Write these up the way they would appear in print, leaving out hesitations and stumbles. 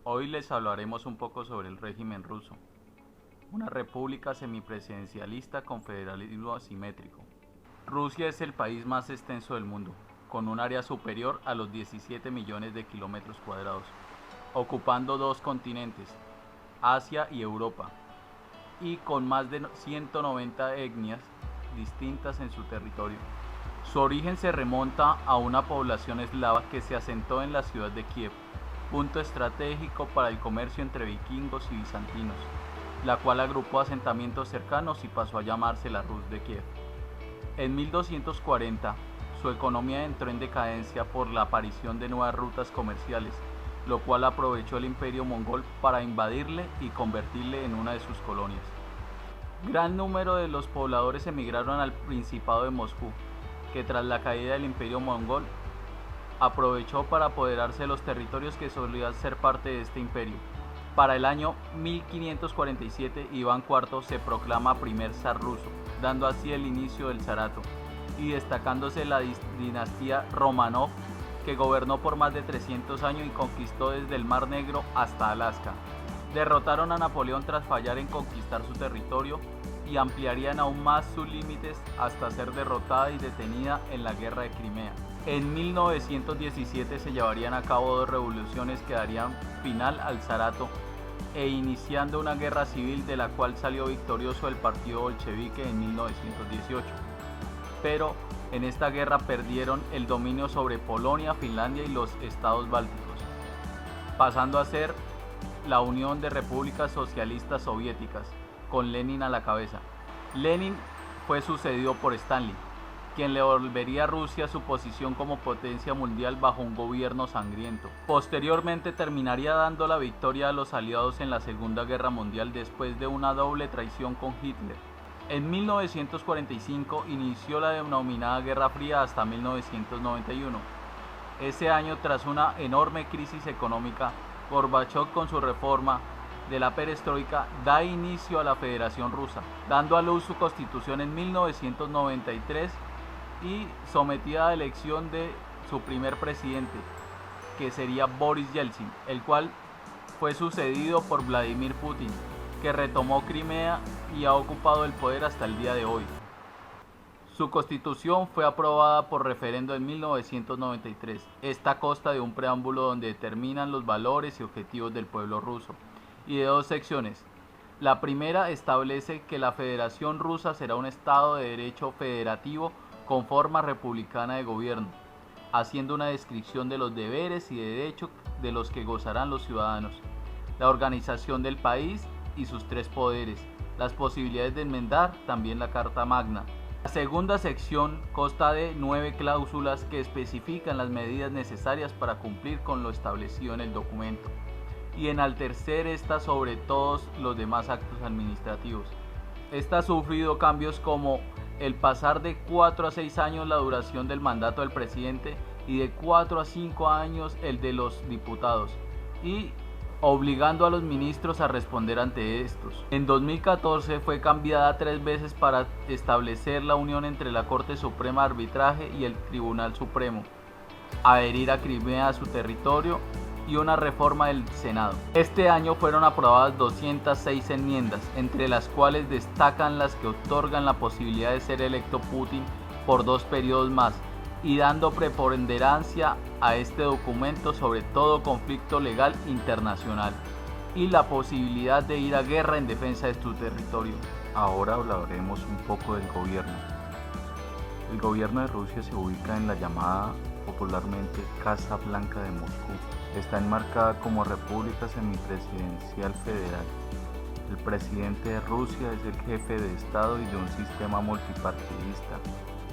Hoy les hablaremos un poco sobre el régimen ruso, una república semipresidencialista con federalismo asimétrico. Rusia es el país más extenso del mundo, con un área superior a los 17 millones de kilómetros cuadrados, ocupando dos continentes, Asia y Europa, y con más de 190 etnias distintas en su territorio. Su origen se remonta a una población eslava que se asentó en la ciudad de Kiev, punto estratégico para el comercio entre vikingos y bizantinos, la cual agrupó asentamientos cercanos y pasó a llamarse la Rus de Kiev. En 1240, su economía entró en decadencia por la aparición de nuevas rutas comerciales, lo cual aprovechó el imperio mongol para invadirle y convertirle en una de sus colonias. Gran número de los pobladores emigraron al Principado de Moscú, que tras la caída del imperio mongol aprovechó para apoderarse de los territorios que solían ser parte de este imperio. Para el año 1547, Iván IV se proclama primer zar ruso, dando así el inicio del zarato, y destacándose la dinastía Romanov, que gobernó por más de 300 años y conquistó desde el Mar Negro hasta Alaska. Derrotaron a Napoleón tras fallar en conquistar su territorio y ampliarían aún más sus límites hasta ser derrotada y detenida en la Guerra de Crimea. En 1917 se llevarían a cabo dos revoluciones que darían final al zarato e iniciando una guerra civil de la cual salió victorioso el partido bolchevique en 1918. Pero en esta guerra perdieron el dominio sobre Polonia, Finlandia y los estados bálticos, pasando a ser la Unión de Repúblicas Socialistas Soviéticas, con Lenin a la cabeza. Lenin fue sucedido por Stalin, quien le volvería a Rusia su posición como potencia mundial bajo un gobierno sangriento. Posteriormente terminaría dando la victoria a los aliados en la Segunda Guerra Mundial después de una doble traición con Hitler. En 1945 inició la denominada Guerra Fría hasta 1991. Ese año, tras una enorme crisis económica, Gorbachov, con su reforma de la perestroika, da inicio a la Federación Rusa, dando a luz su constitución en 1993 y sometida a elección de su primer presidente, que sería Boris Yeltsin, el cual fue sucedido por Vladimir Putin, que retomó Crimea y ha ocupado el poder hasta el día de hoy. Su constitución fue aprobada por referendo en 1993. Esta consta de un preámbulo donde determinan los valores y objetivos del pueblo ruso, y de dos secciones. La primera establece que la Federación Rusa será un Estado de derecho federativo con forma republicana de gobierno, haciendo una descripción de los deberes y derechos de los que gozarán los ciudadanos, la organización del país y sus tres poderes, las posibilidades de enmendar también la Carta Magna. La segunda sección consta de 9 cláusulas que especifican las medidas necesarias para cumplir con lo establecido en el documento y enaltecer esta sobre todos los demás actos administrativos. Esta ha sufrido cambios como el pasar de 4 a 6 años la duración del mandato del presidente y de 4 a 5 años el de los diputados, y obligando a los ministros a responder ante estos. En 2014 fue cambiada 3 veces para establecer la unión entre la Corte Suprema de Arbitraje y el Tribunal Supremo, adherir a Crimea a su territorio y una reforma del Senado. Este año fueron aprobadas 206 enmiendas, entre las cuales destacan las que otorgan la posibilidad de ser electo Putin por 2 periodos más, y dando preponderancia a este documento sobre todo conflicto legal internacional y la posibilidad de ir a guerra en defensa de su territorio. Ahora hablaremos un poco del gobierno. El gobierno de Rusia se ubica en la llamada popularmente Casa Blanca de Moscú. Está enmarcada como república semipresidencial federal. El presidente de Rusia es el jefe de Estado y de un sistema multipartidista.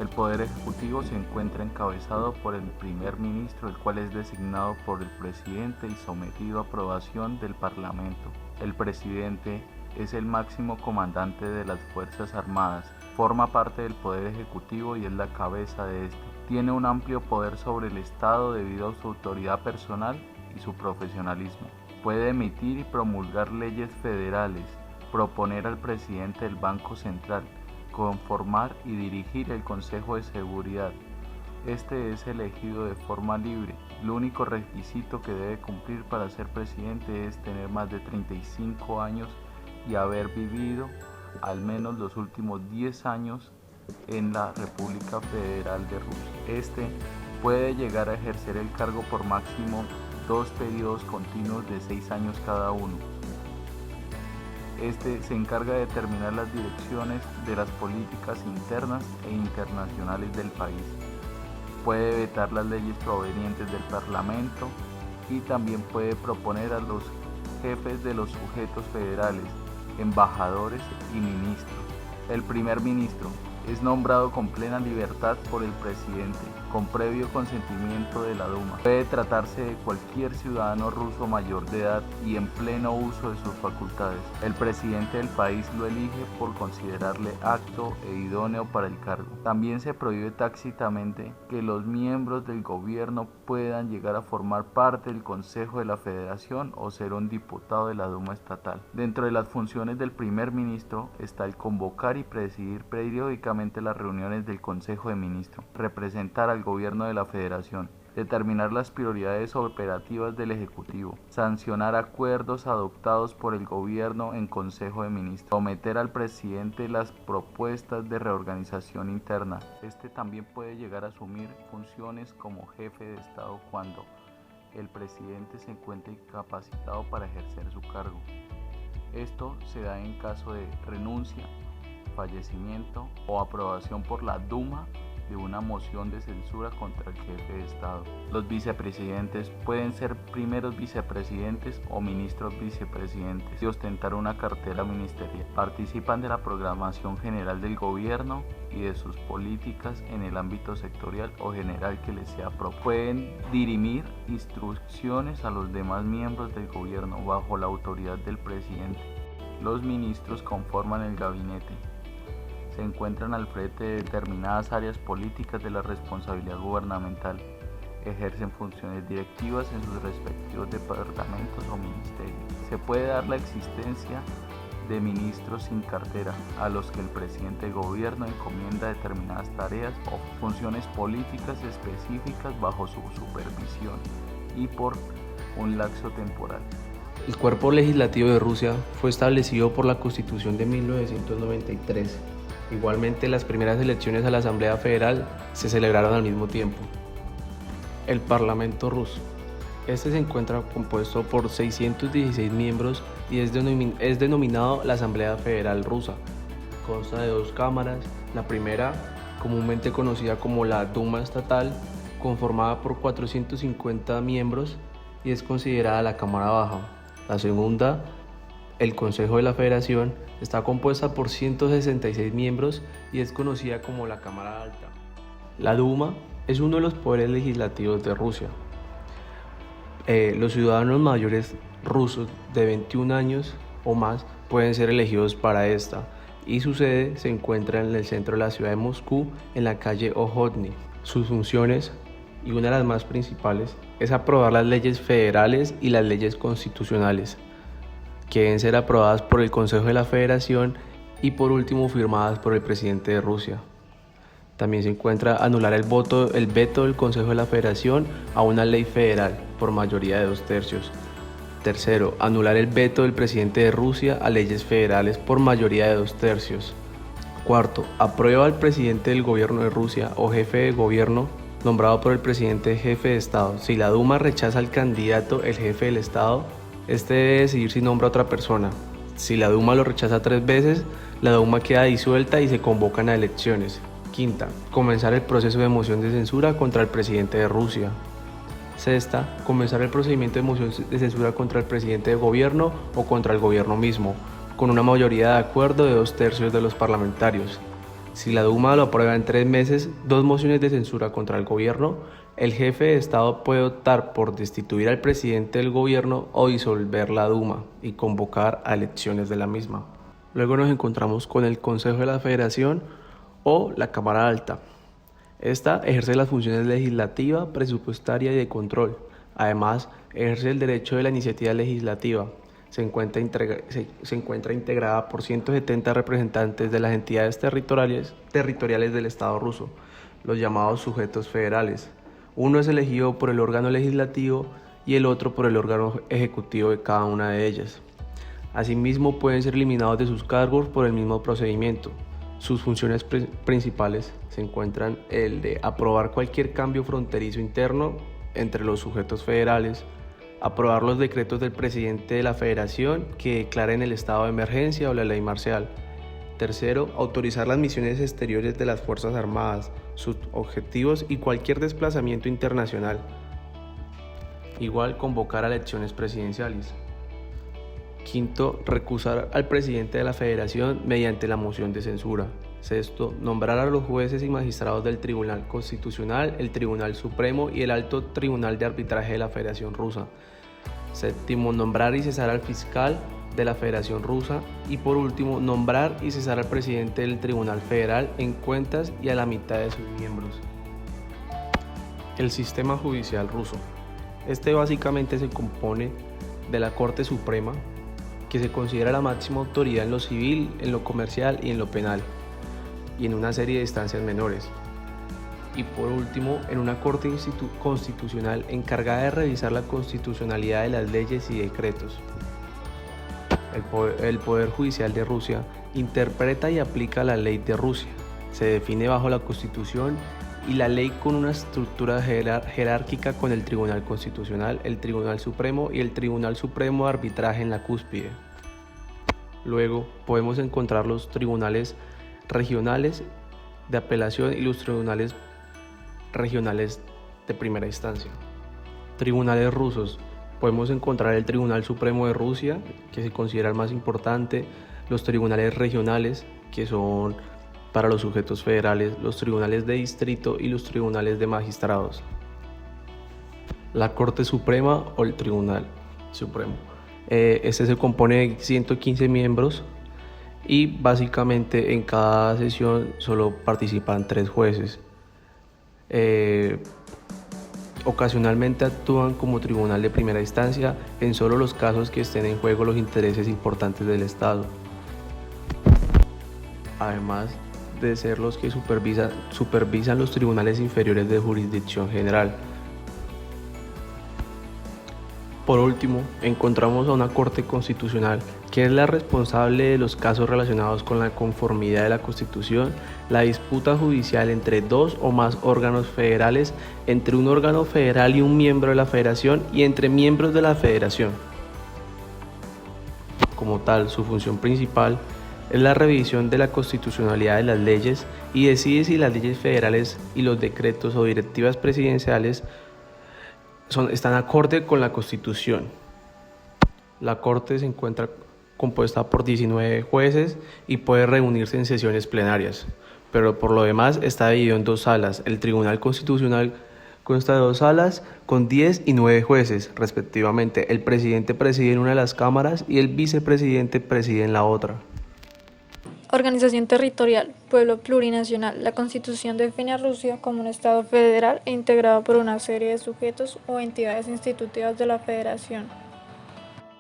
El poder ejecutivo se encuentra encabezado por el primer ministro, el cual es designado por el presidente y sometido a aprobación del parlamento. El presidente es el máximo comandante de las Fuerzas Armadas, forma parte del poder ejecutivo y es la cabeza de este. Tiene un amplio poder sobre el Estado debido a su autoridad personal y su profesionalismo. Puede emitir y promulgar leyes federales, proponer al presidente del Banco Central, conformar y dirigir el Consejo de Seguridad, Este es elegido de forma libre. El único requisito que debe cumplir para ser presidente es tener más de 35 años y haber vivido al menos los últimos 10 años en la República Federal de Rusia. Este puede llegar a ejercer el cargo por máximo 2 periodos continuos de 6 años cada uno. Este se encarga de determinar las direcciones de las políticas internas e internacionales del país. Puede vetar las leyes provenientes del Parlamento y también puede proponer a los jefes de los sujetos federales, embajadores y ministros. El primer ministro es nombrado con plena libertad por el presidente, con previo consentimiento de la Duma. Puede tratarse de cualquier ciudadano ruso mayor de edad y en pleno uso de sus facultades. El presidente del país lo elige por considerarle apto e idóneo para el cargo. También se prohíbe tácitamente que los miembros del gobierno puedan llegar a formar parte del Consejo de la Federación o ser un diputado de la Duma estatal. Dentro de las funciones del primer ministro está el convocar y presidir periódicamente las reuniones del Consejo de Ministros, representar al gobierno de la Federación, determinar las prioridades operativas del Ejecutivo, sancionar acuerdos adoptados por el gobierno en Consejo de Ministros, someter al presidente las propuestas de reorganización interna. Este también puede llegar a asumir funciones como jefe de Estado cuando el presidente se encuentre incapacitado para ejercer su cargo. Esto se da en caso de renuncia, fallecimiento o aprobación por la Duma de una moción de censura contra el jefe de Estado. Los vicepresidentes pueden ser primeros vicepresidentes o ministros vicepresidentes y ostentar una cartera ministerial. Participan de la programación general del gobierno y de sus políticas en el ámbito sectorial o general que les sea propio. Pueden dirimir instrucciones a los demás miembros del gobierno bajo la autoridad del presidente. Los ministros conforman el gabinete. Se encuentran al frente de determinadas áreas políticas de la responsabilidad gubernamental, ejercen funciones directivas en sus respectivos departamentos o ministerios. Se puede dar la existencia de ministros sin cartera, a los que el presidente del gobierno encomienda determinadas tareas o funciones políticas específicas bajo su supervisión y por un lapso temporal. El cuerpo legislativo de Rusia fue establecido por la Constitución de 1993. Igualmente, las primeras elecciones a la Asamblea Federal se celebraron al mismo tiempo. El Parlamento ruso. Este se encuentra compuesto por 616 miembros y es denominado la Asamblea Federal Rusa. Consta de 2 cámaras. La primera, comúnmente conocida como la Duma estatal, conformada por 450 miembros y es considerada la Cámara Baja. La segunda, el Consejo de la Federación, está compuesta por 166 miembros y es conocida como la Cámara Alta. La Duma es uno de los poderes legislativos de Rusia. Los ciudadanos mayores rusos de 21 años o más pueden ser elegidos para esta y su sede se encuentra en el centro de la ciudad de Moscú, en la calle Ohodny. Sus funciones, y una de las más principales, es aprobar las leyes federales y las leyes constitucionales, que deben ser aprobadas por el Consejo de la Federación y por último firmadas por el presidente de Rusia. También se encuentra anular el veto del Consejo de la Federación a una ley federal por mayoría de 2/3. Tercero, anular el veto del presidente de Rusia a leyes federales por mayoría de 2/3. Cuarto, aprueba al presidente del gobierno de Rusia o jefe de gobierno nombrado por el presidente jefe de Estado. Si la Duma rechaza al candidato, el jefe del Estado, este debe decidir si nombra a otra persona. Si la Duma lo rechaza 3 veces, la Duma queda disuelta y se convocan a elecciones. Quinta, comenzar el proceso de moción de censura contra el presidente de Rusia. Sexta, comenzar el procedimiento de moción de censura contra el presidente de gobierno o contra el gobierno mismo, con una mayoría de acuerdo de 2/3 de los parlamentarios. Si la Duma lo aprueba en 3 meses, 2 mociones de censura contra el gobierno, el jefe de Estado puede optar por destituir al presidente del gobierno o disolver la Duma y convocar a elecciones de la misma. Luego nos encontramos con el Consejo de la Federación o la Cámara Alta. Esta ejerce las funciones legislativa, presupuestaria y de control. Además, ejerce el derecho de la iniciativa legislativa. Se encuentra integrada por 170 representantes de las entidades territoriales del Estado ruso, los llamados sujetos federales. Uno es elegido por el órgano legislativo y el otro por el órgano ejecutivo de cada una de ellas. Asimismo, pueden ser eliminados de sus cargos por el mismo procedimiento. Sus funciones principales se encuentran el de aprobar cualquier cambio fronterizo interno entre los sujetos federales, aprobar los decretos del presidente de la federación que declaren el estado de emergencia o la ley marcial. Tercero, autorizar las misiones exteriores de las Fuerzas Armadas, sus objetivos y cualquier desplazamiento internacional. Igual, convocar a elecciones presidenciales. Quinto, recusar al presidente de la federación mediante la moción de censura. Sexto, nombrar a los jueces y magistrados del Tribunal Constitucional, el Tribunal Supremo y el Alto Tribunal de Arbitraje de la Federación Rusa. Séptimo, nombrar y cesar al fiscal de la Federación Rusa. Y por último, nombrar y cesar al presidente del Tribunal Federal en cuentas y a la mitad de sus miembros. El sistema judicial ruso. Este básicamente se compone de la Corte Suprema, que se considera la máxima autoridad en lo civil, en lo comercial y en lo penal, y en una serie de instancias menores. Y por último, en una Corte Constitucional encargada de revisar la constitucionalidad de las leyes y decretos. El Poder Judicial de Rusia interpreta y aplica la ley de Rusia. Se define bajo la Constitución y la ley con una estructura jerárquica con el Tribunal Constitucional, el Tribunal Supremo y el Tribunal Supremo de Arbitraje en la cúspide. Luego podemos encontrar los tribunales regionales de apelación y los tribunales regionales de primera instancia. Tribunales rusos. Podemos encontrar el Tribunal Supremo de Rusia, que se considera el más importante, los tribunales regionales, que son para los sujetos federales, los tribunales de distrito y los tribunales de magistrados. La Corte Suprema o el Tribunal Supremo. Este se compone de 115 miembros y básicamente en cada sesión solo participan 3 jueces. Ocasionalmente actúan como tribunal de primera instancia en solo los casos que estén en juego los intereses importantes del Estado. Además de ser los que supervisan los tribunales inferiores de jurisdicción general. Por último, encontramos a una Corte Constitucional, que es la responsable de los casos relacionados con la conformidad de la Constitución, la disputa judicial entre 2 o más órganos federales, entre un órgano federal y un miembro de la Federación y entre miembros de la Federación. Como tal, su función principal es la revisión de la constitucionalidad de las leyes y decide si las leyes federales y los decretos o directivas presidenciales están acorde con la Constitución. La Corte se encuentra compuesta por 19 jueces y puede reunirse en sesiones plenarias, pero por lo demás está dividido en 2 salas. El Tribunal Constitucional consta de 2 salas con 10 y 9 jueces, respectivamente. El presidente preside en una de las cámaras y el vicepresidente preside en la otra. Organización territorial, pueblo plurinacional. La Constitución define a Rusia como un Estado federal e integrado por una serie de sujetos o entidades institutivas de la Federación,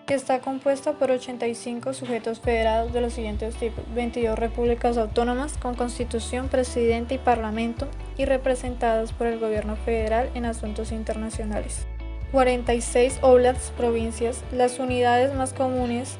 que está compuesta por 85 sujetos federados de los siguientes tipos: 22 repúblicas autónomas con constitución, presidente y parlamento y representadas por el gobierno federal en asuntos internacionales; 46 oblasts, provincias, las unidades más comunes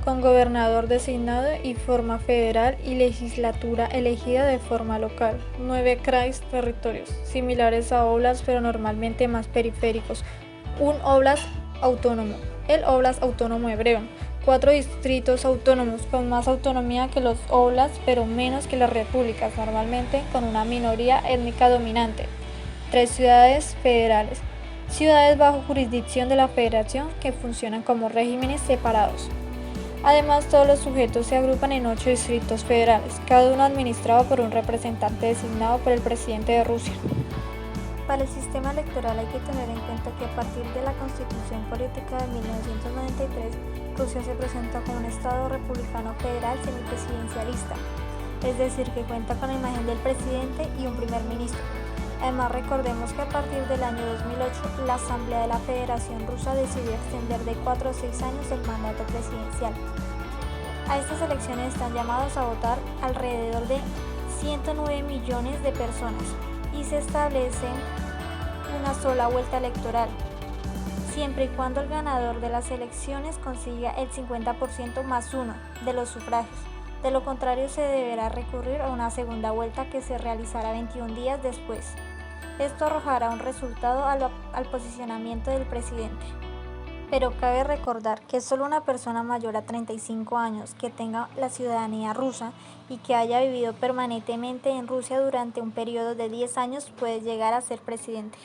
con gobernador designado y forma federal y legislatura elegida de forma local; 9 krais, territorios, similares a oblasts pero normalmente más periféricos; un oblast autónomo, el Oblast Autónomo Hebreo; 4 distritos autónomos con más autonomía que los oblasts pero menos que las repúblicas, normalmente con una minoría étnica dominante; 3 ciudades federales, ciudades bajo jurisdicción de la Federación que funcionan como regímenes separados. Además, todos los sujetos se agrupan en 8 distritos federales, cada uno administrado por un representante designado por el presidente de Rusia. Para el sistema electoral hay que tener en cuenta que a partir de la Constitución Política de 1993, Rusia se presenta como un Estado republicano federal semipresidencialista, es decir, que cuenta con la imagen del presidente y un primer ministro. Además, recordemos que a partir del año 2008, la Asamblea de la Federación Rusa decidió extender de 4 a 6 años el mandato presidencial. A estas elecciones están llamados a votar alrededor de 109 millones de personas. y se establece una sola vuelta electoral, siempre y cuando el ganador de las elecciones consiga el 50% más 1 de los sufragios. De lo contrario, se deberá recurrir a una segunda vuelta que se realizará 21 días después. Esto arrojará un resultado al posicionamiento del presidente. Pero cabe recordar que solo una persona mayor a 35 años que tenga la ciudadanía rusa y que haya vivido permanentemente en Rusia durante un periodo de 10 años puede llegar a ser presidente.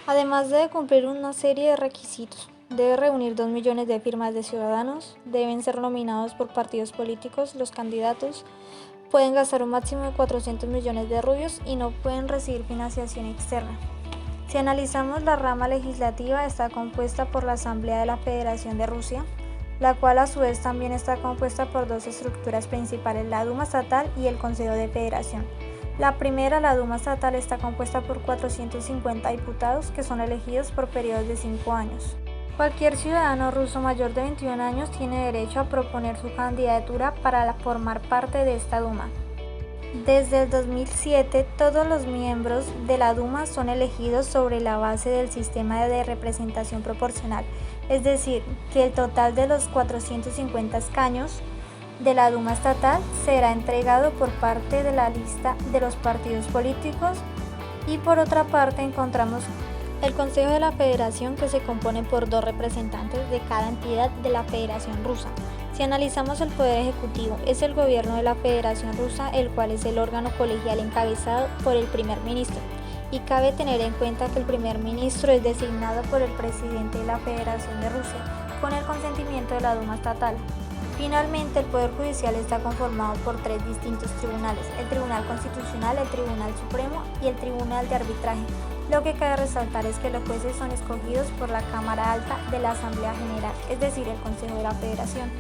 Además debe cumplir una serie de requisitos. Debe reunir 2 millones de firmas de ciudadanos, deben ser nominados por partidos políticos los candidatos, pueden gastar un máximo de 400 millones de rubles y no pueden recibir financiación externa. Si analizamos la rama legislativa, está compuesta por la Asamblea de la Federación de Rusia, la cual a su vez también está compuesta por dos estructuras principales, la Duma Estatal y el Consejo de Federación. La primera, la Duma Estatal, está compuesta por 450 diputados que son elegidos por periodos de 5 años. Cualquier ciudadano ruso mayor de 21 años tiene derecho a proponer su candidatura para formar parte de esta Duma. Desde el 2007, todos los miembros de la Duma son elegidos sobre la base del sistema de representación proporcional, es decir, que el total de los 450 escaños de la Duma estatal será entregado por parte de la lista de los partidos políticos y por otra parte encontramos el Consejo de la Federación, que se compone por 2 representantes de cada entidad de la Federación Rusa. Si analizamos el Poder Ejecutivo, es el gobierno de la Federación Rusa, el cual es el órgano colegial encabezado por el primer ministro. Y cabe tener en cuenta que el primer ministro es designado por el presidente de la Federación de Rusia, con el consentimiento de la Duma estatal. Finalmente, el Poder Judicial está conformado por 3 distintos tribunales: el Tribunal Constitucional, el Tribunal Supremo y el Tribunal de Arbitraje. Lo que cabe resaltar es que los jueces son escogidos por la Cámara Alta de la Asamblea General, es decir, el Consejo de la Federación.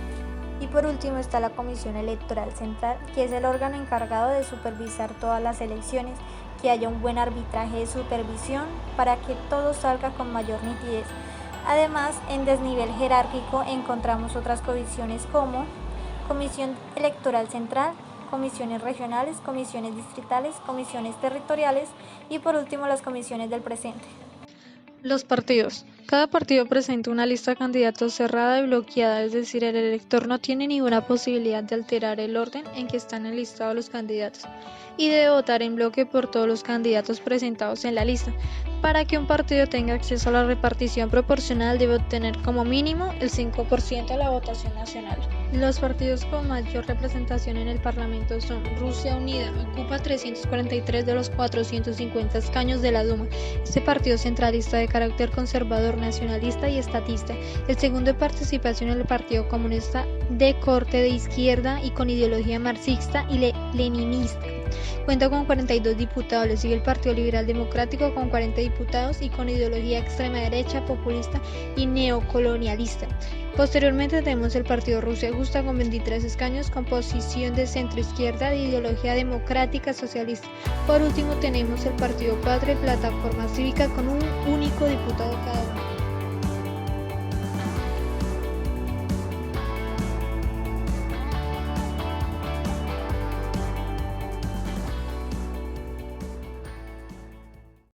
Y por último está la Comisión Electoral Central, que es el órgano encargado de supervisar todas las elecciones, que haya un buen arbitraje de supervisión para que todo salga con mayor nitidez. Además, en desnivel jerárquico encontramos otras comisiones como Comisión Electoral Central, comisiones regionales, comisiones distritales, comisiones territoriales y por último las comisiones del presente. Los partidos. Cada partido presenta una lista de candidatos cerrada y bloqueada, es decir, el elector no tiene ninguna posibilidad de alterar el orden en que están enlistados los candidatos y debe votar en bloque por todos los candidatos presentados en la lista. Para que un partido tenga acceso a la repartición proporcional debe obtener como mínimo el 5% de la votación nacional. Los partidos con mayor representación en el Parlamento son Rusia Unida, ocupa 343 de los 450 escaños de la Duma. Este partido centralista de carácter conservador, nacionalista y estatista. El segundo de participación es el Partido Comunista de corte de izquierda y con ideología marxista y leninista. Cuenta con 42 diputados, le sigue el Partido Liberal Democrático con 40 diputados y con ideología extrema derecha, populista y neocolonialista. Posteriormente tenemos el Partido Rusia Justa con 23 escaños con posición de centro-izquierda de ideología democrática socialista. Por último tenemos el Partido Patria y Plataforma Cívica con un único diputado cada uno.